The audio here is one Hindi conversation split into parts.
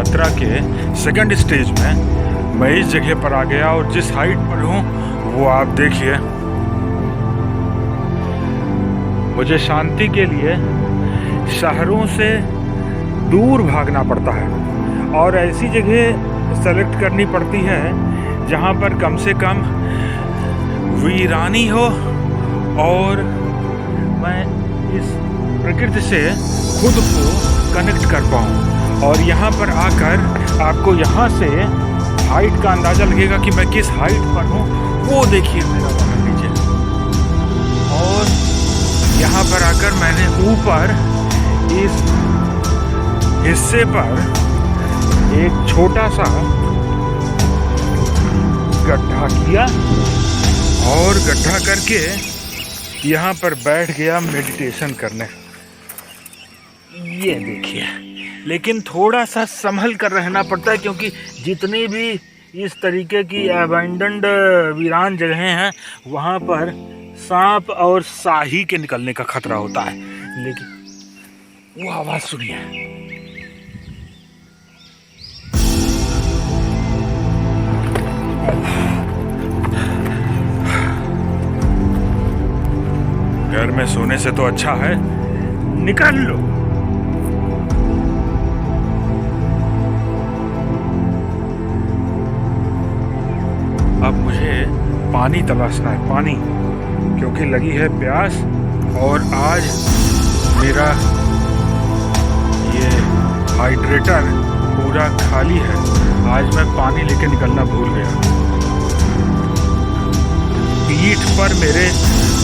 यात्रा के सेकंड स्टेज में मैं इस जगह पर आ गया और जिस हाइट पर हूँ वो आप देखिए। मुझे शांति के लिए शहरों से दूर भागना पड़ता है और ऐसी जगह सेलेक्ट करनी पड़ती है जहाँ पर कम से कम वीरानी हो और मैं इस प्रकृति से खुद को कनेक्ट कर पाऊँ। और यहाँ पर आकर आपको यहाँ से हाइट का अंदाज़ा लगेगा कि मैं किस हाइट पर हूँ। वो देखिए मेरा वहाँ नीचे, और यहाँ पर आकर मैंने ऊपर इस हिस्से पर एक छोटा सा गड्ढा किया और गड्ढा करके यहाँ पर बैठ गया मेडिटेशन करने। ये देखिए, लेकिन थोड़ा सा संभल कर रहना पड़ता है क्योंकि जितनी भी इस तरीके की अबैंडन्ड वीरान जगहें हैं वहाँ पर सांप और शाही के निकलने का खतरा होता है। लेकिन वो आवाज़ सुनिए, घर में सोने से तो अच्छा है निकल लो। अब मुझे पानी तलाशना है, पानी, क्योंकि लगी है प्यास और आज मेरा ये हाइड्रेटर पूरा खाली है। आज मैं पानी लेके निकलना भूल गया। पीठ पर मेरे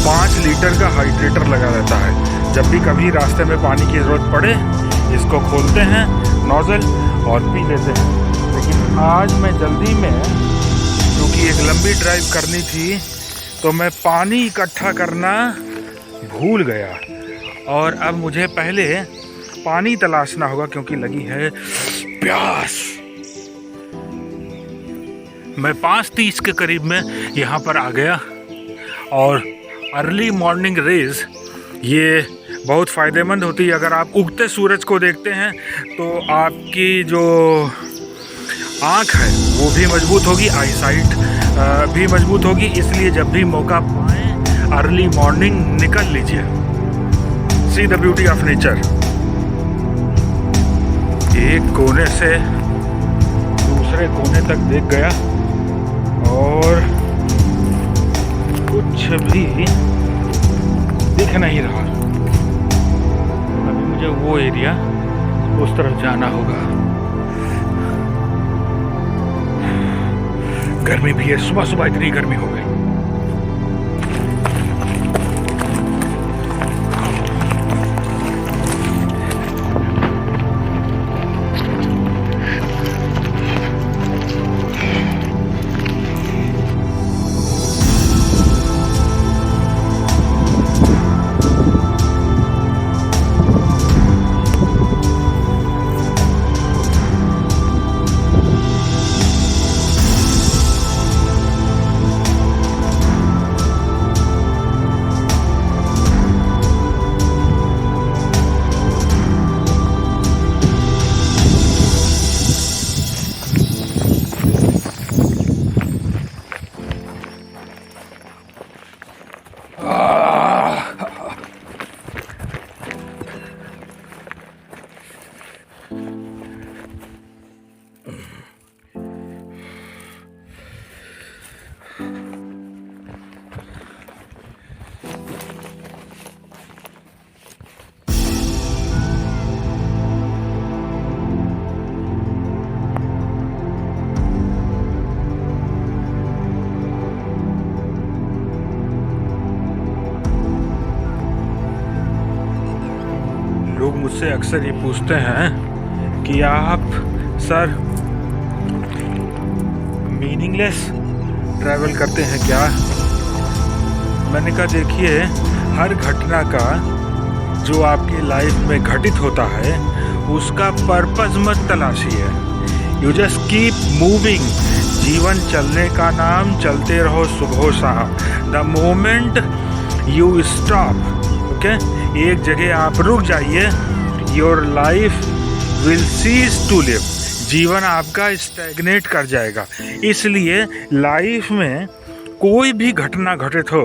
5 लीटर का हाइड्रेटर लगा रहता है। जब भी कभी रास्ते में पानी की ज़रूरत पड़े इसको खोलते हैं नोज़ल और पी लेते हैं। लेकिन आज मैं जल्दी में, क्योंकि एक लंबी ड्राइव करनी थी, तो मैं पानी इकट्ठा करना भूल गया और अब मुझे पहले पानी तलाशना होगा क्योंकि लगी है प्यास। मैं 5:30 के करीब में यहाँ पर आ गया और अर्ली मॉर्निंग रेज ये बहुत फ़ायदेमंद होती है। अगर आप उगते सूरज को देखते हैं तो आपकी जो आँख है वो भी मजबूत होगी, आईसाइट भी मजबूत होगी। इसलिए जब भी मौका पाएं अर्ली मॉर्निंग निकल लीजिए। See the beauty of nature. एक कोने से दूसरे कोने तक देख गया और कुछ भी दिख नहीं रहा। अभी मुझे वो एरिया उस तरफ जाना होगा। गर्मी भी है, सुबह सुबह इतनी गर्मी हो गई। लोग मुझसे अक्सर ये पूछते हैं कि आप सर मीनिंगलेस ट्रैवल करते हैं क्या। मैंने कहा देखिए, हर घटना का जो आपकी लाइफ में घटित होता है उसका पर्पस मत तलाशिए। You just keep moving. जीवन चलने का नाम, चलते रहो सुबह शाम। The moment you stop, okay, एक जगह आप रुक जाइए, your life will cease to live. जीवन आपका स्टैग्नेट कर जाएगा। इसलिए लाइफ में कोई भी घटना घटित हो,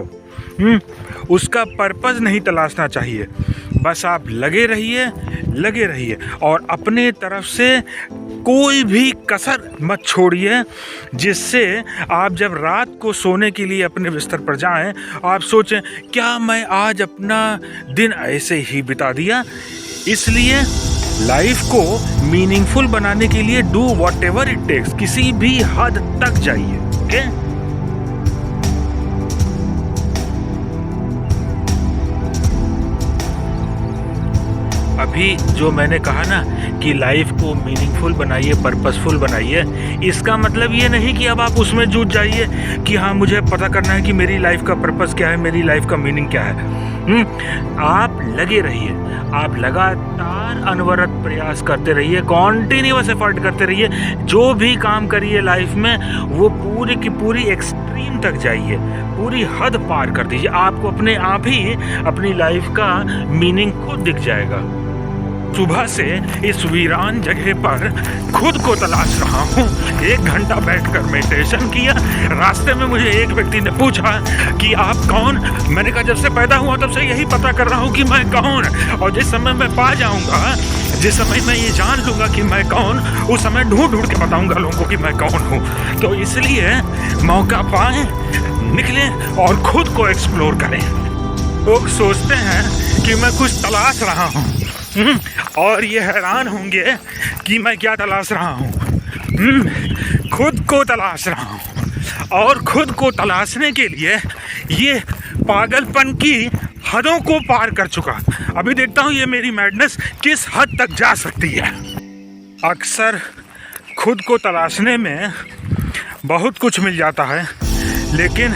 उसका पर्पस नहीं तलाशना चाहिए। बस आप लगे रहिए और अपने तरफ से कोई भी कसर मत छोड़िए, जिससे आप जब रात को सोने के लिए अपने बिस्तर पर जाएं, आप सोचें क्या मैं आज अपना दिन ऐसे ही बिता दिया। इसलिए लाइफ को मीनिंगफुल बनाने के लिए डू व्हाटएवर इट टेक्स, किसी भी हद तक जाइए। ओके? अभी जो मैंने कहा ना कि लाइफ को मीनिंगफुल बनाइए, पर्पसफुल बनाइए, इसका मतलब ये नहीं कि अब आप उसमें जुट जाइए कि हाँ मुझे पता करना है कि मेरी लाइफ का पर्पस क्या है, मेरी लाइफ का मीनिंग क्या है। आप लगे रहिए, आप लगातार अनवरत प्रयास करते रहिए, कॉन्टिन्यूअस एफर्ट करते रहिए। जो भी काम करिए लाइफ में वो पूरी की पूरी एक्सट्रीम तक जाइए, पूरी हद पार कर दीजिए। आपको अपने आप ही अपनी लाइफ का मीनिंग खुद दिख जाएगा। सुबह से इस वीरान जगह पर खुद को तलाश रहा हूँ। 1 घंटा बैठकर मेडिटेशन किया। रास्ते में मुझे एक व्यक्ति ने पूछा कि आप कौन? मैंने कहा जब से पैदा हुआ तब से यही पता कर रहा हूँ कि मैं कौन, और जिस समय मैं पा जाऊँगा, जिस समय मैं ये जान लूँगा कि मैं कौन, उस समय ढूंढ के बताऊँगा लोगों को कि मैं कौन हूँ। तो इसलिए मौका पाएं, निकलें और खुद को एक्सप्लोर करें। लोग सोचते हैं कि मैं कुछ तलाश रहा हूँ और ये हैरान होंगे कि मैं क्या तलाश रहा हूँ। खुद को तलाश रहा हूँ, और खुद को तलाशने के लिए ये पागलपन की हदों को पार कर चुका। अभी देखता हूँ ये मेरी मैडनेस किस हद तक जा सकती है। अक्सर खुद को तलाशने में बहुत कुछ मिल जाता है, लेकिन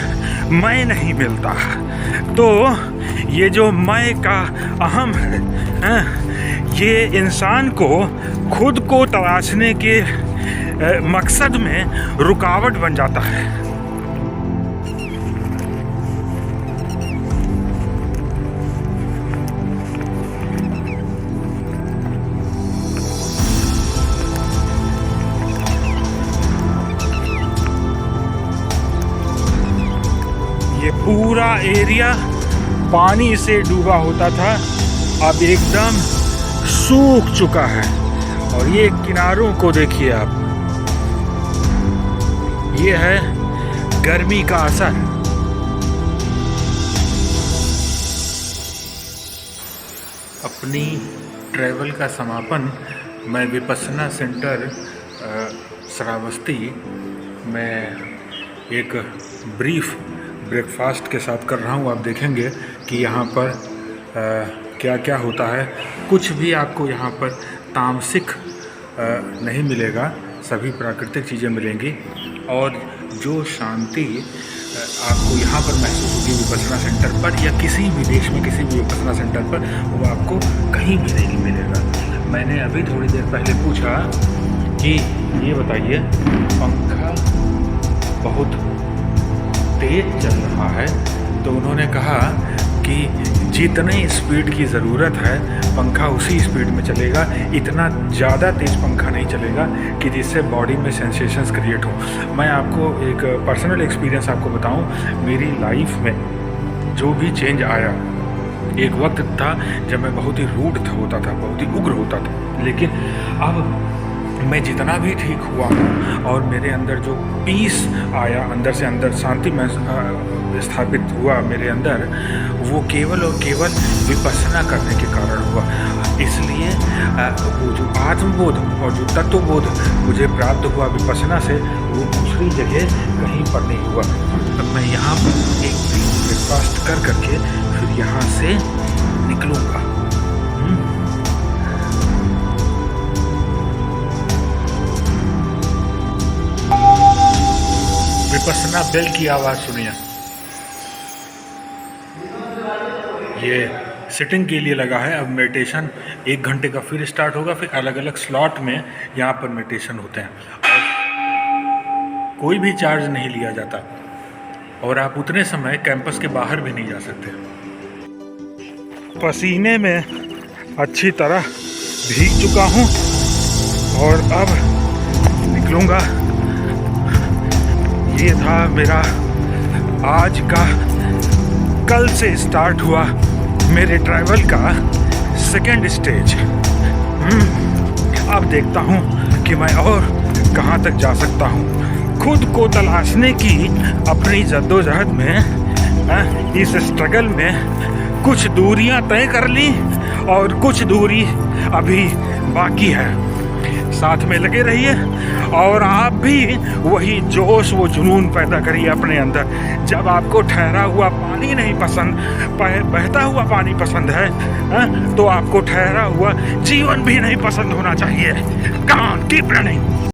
मैं नहीं मिलता। तो ये जो मैं का अहम है, ये इंसान को खुद को तलाशने के मकसद में रुकावट बन जाता है। ये पूरा एरिया पानी से डूबा होता था, अब एकदम सूख चुका है। और ये किनारों को देखिए आप, ये है गर्मी का असर। अपनी ट्रैवल का समापन मैं विपस्सना सेंटर श्रावस्ती में एक ब्रीफ ब्रेकफास्ट के साथ कर रहा हूँ। आप देखेंगे कि यहाँ पर क्या क्या होता है। कुछ भी आपको यहाँ पर तामसिक नहीं मिलेगा, सभी प्राकृतिक चीज़ें मिलेंगी। और जो शांति आपको यहाँ पर महसूस होगी विपस्सना सेंटर पर, या किसी भी देश में किसी भी विपस्सना सेंटर पर, वो आपको कहीं भी नहीं मिलेगा। मैंने अभी थोड़ी देर पहले पूछा कि ये बताइए पंखा बहुत तेज चल रहा है, तो उन्होंने कहा कि जितने स्पीड की ज़रूरत है पंखा उसी स्पीड में चलेगा, इतना ज़्यादा तेज़ पंखा नहीं चलेगा कि जिससे बॉडी में सेंसेशंस क्रिएट हो। मैं आपको एक पर्सनल एक्सपीरियंस आपको बताऊं, मेरी लाइफ में जो भी चेंज आया, एक वक्त था जब मैं बहुत ही रूड होता था, बहुत ही उग्र होता था, लेकिन अब मैं जितना भी ठीक हुआ हूँ और मेरे अंदर जो पीस आया, अंदर से अंदर शांति में स्थापित हुआ मेरे अंदर, वो केवल और केवल विपस्सना करने के कारण हुआ। इसलिए वो जो आत्मबोध और जो तत्वबोध मुझे प्राप्त हुआ विपस्सना से, वो दूसरी जगह कहीं पर नहीं हुआ। अब मैं यहाँ पर एक ब्रेकफास्ट कर करके फिर यहाँ से निकलूँगा। विपस्सना बेल की आवाज़ सुनिए। ये सिटिंग के लिए लगा है। अब मेडिटेशन 1 घंटे का फिर स्टार्ट होगा, फिर अलग अलग स्लॉट में यहाँ पर मेडिटेशन होते हैं और कोई भी चार्ज नहीं लिया जाता, और आप उतने समय कैंपस के बाहर भी नहीं जा सकते। पसीने में अच्छी तरह भीग चुका हूँ और अब निकलूँगा। ये था मेरा आज का, कल से स्टार्ट हुआ मेरे ट्रैवल का सेकेंड स्टेज। अब देखता हूँ कि मैं और कहाँ तक जा सकता हूँ। खुद को तलाशने की अपनी जद्दोजहद में, इस स्ट्रगल में कुछ दूरियां तय कर ली और कुछ दूरी अभी बाकी है। साथ में लगे रहिए और आप भी वही जोश, वो जुनून पैदा करिए अपने अंदर। जब आपको ठहरा हुआ पानी नहीं पसंद, बहता हुआ पानी पसंद है, तो आपको ठहरा हुआ जीवन भी नहीं पसंद होना चाहिए। Come on, keep running.